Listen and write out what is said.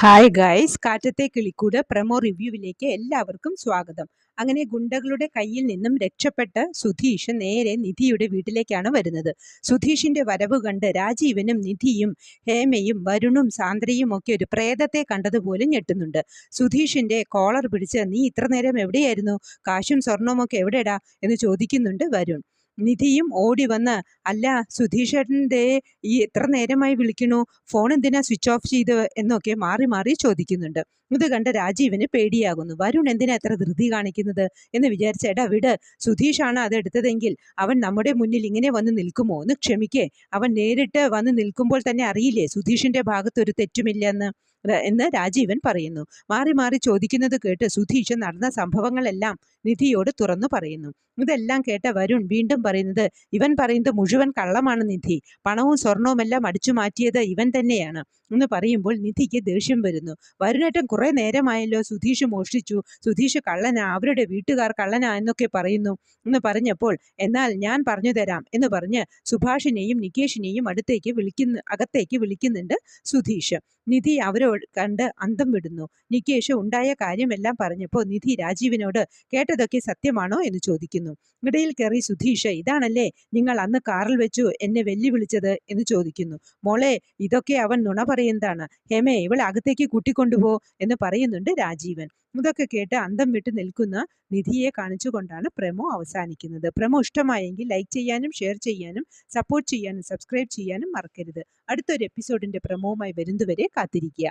Hi guys, കാറ്റത്തെ കിളിക്കൂട് promo റിവ്യൂവിലേക്ക് എല്ലാവർക്കും സ്വാഗതം. അങ്ങനെ ഗുണ്ടകളുടെ കയ്യിൽ നിന്നും രക്ഷപ്പെട്ട സുധീഷ് നേരെ നിധിയുടെ വീട്ടിലേക്കാണ് വരുന്നത്. സുധീഷിന്റെ വരവ് കണ്ട് രാജീവനും നിധിയും ഹേമയും വരുണും സാന്ദ്രയും ഒക്കെ ഒരു പ്രേതത്തെ കണ്ടതുപോലെ ഞെട്ടുന്നുണ്ട്. സുധീഷിന്റെ കോളർ പിടിച്ച് നീ ഇത്ര നേരം എവിടെയായിരുന്നു, കാശും സ്വർണവും ഒക്കെ എവിടെടാ എന്ന് ചോദിക്കുന്നുണ്ട് വരുൺ. നിധിയും ഓടി വന്ന് അല്ല സുധീഷേട്ടൻ്റെ ഈ എത്ര നേരമായി വിളിക്കണു, ഫോൺ എന്തിനാ സ്വിച്ച് ഓഫ് ചെയ്ത് എന്നൊക്കെ മാറി മാറി ചോദിക്കുന്നുണ്ട്. ഇത് കണ്ട് രാജീവിന് പേടിയാകുന്നു. വരുൺ എന്തിനാ എത്ര ധൃതി കാണിക്കുന്നത് എന്ന് വിചാരിച്ച എടാ വിട്, സുധീഷാണ് അത് എടുത്തതെങ്കിൽ അവൻ നമ്മുടെ മുന്നിൽ ഇങ്ങനെ വന്ന് നിൽക്കുമോ, ഒന്ന് ക്ഷമിക്കേ, അവൻ നേരിട്ട് വന്ന് നിൽക്കുമ്പോൾ തന്നെ അറിയില്ലേ സുധീഷിന്റെ ഭാഗത്തൊരു തെറ്റുമില്ലെന്ന് എന്ന് രാജീവൻ പറയുന്നു. മാറി മാറി ചോദിക്കുന്നത് കേട്ട് സുധീഷ് നടന്ന സംഭവങ്ങളെല്ലാം നിധിയോട് തുറന്നു പറയുന്നു. ഇതെല്ലാം കേട്ട വരുൺ വീണ്ടും പറയുന്നത് ഇവൻ പറയുന്നത് മുഴുവൻ കള്ളമാണ് നിധി, പണവും സ്വർണവും എല്ലാം അടിച്ചു മാറ്റിയത് ഇവൻ തന്നെയാണ് എന്ന് പറയുമ്പോൾ നിധിക്ക് ദേഷ്യം വരുന്നു. വരുണേട്ടൻ കുറെ നേരമായല്ലോ സുധീഷ് മോഷ്ടിച്ചു, സുധീഷ് കള്ളനാ, അവരുടെ വീട്ടുകാർ കള്ളനാ എന്നൊക്കെ പറയുന്നു എന്ന് പറഞ്ഞപ്പോൾ എന്നാൽ ഞാൻ പറഞ്ഞു തരാം എന്ന് പറഞ്ഞ് സുഭാഷിനെയും നികേഷിനെയും അകത്തേക്ക് വിളിക്കുന്നുണ്ട് സുധീഷ്. നിധി അവരോട് കണ്ട് അന്തം വിടുന്നു. നികേഷ് ഉണ്ടായ കാര്യമെല്ലാം പറഞ്ഞപ്പോൾ നിധി രാജീവിനോട് കേട്ടതൊക്കെ സത്യമാണോ എന്ന് ചോദിക്കുന്നു. ഇടയിൽ കയറി സുധീഷ് ഇതാണല്ലേ നിങ്ങൾ അന്ന് കാറിൽ വെച്ചു എന്നെ വെല്ലുവിളിച്ചത് എന്ന് ചോദിക്കുന്നു. മോളെ, ഇതൊക്കെ അവൻ നുണ പറയുന്നതാണ്, ഹേമേ ഇവളെ അകത്തേക്ക് കൂട്ടിക്കൊണ്ടുപോ എന്ന് പറയുന്നുണ്ട് രാജീവൻ. ഇതൊക്കെ കേട്ട് അന്തം വിട്ട് നിൽക്കുന്ന നിധിയെ കാണിച്ചുകൊണ്ടാണ് പ്രമോ അവസാനിക്കുന്നത്. പ്രമോ ഇഷ്ടമായെങ്കിൽ ലൈക്ക് ചെയ്യാനും ഷെയർ ചെയ്യാനും സപ്പോർട്ട് ചെയ്യാനും സബ്സ്ക്രൈബ് ചെയ്യാനും മറക്കരുത്. അടുത്തൊരു എപ്പിസോഡിന്റെ പ്രമോവുമായി വരുന്നതുവരെ കാത്തിരിക്കുക.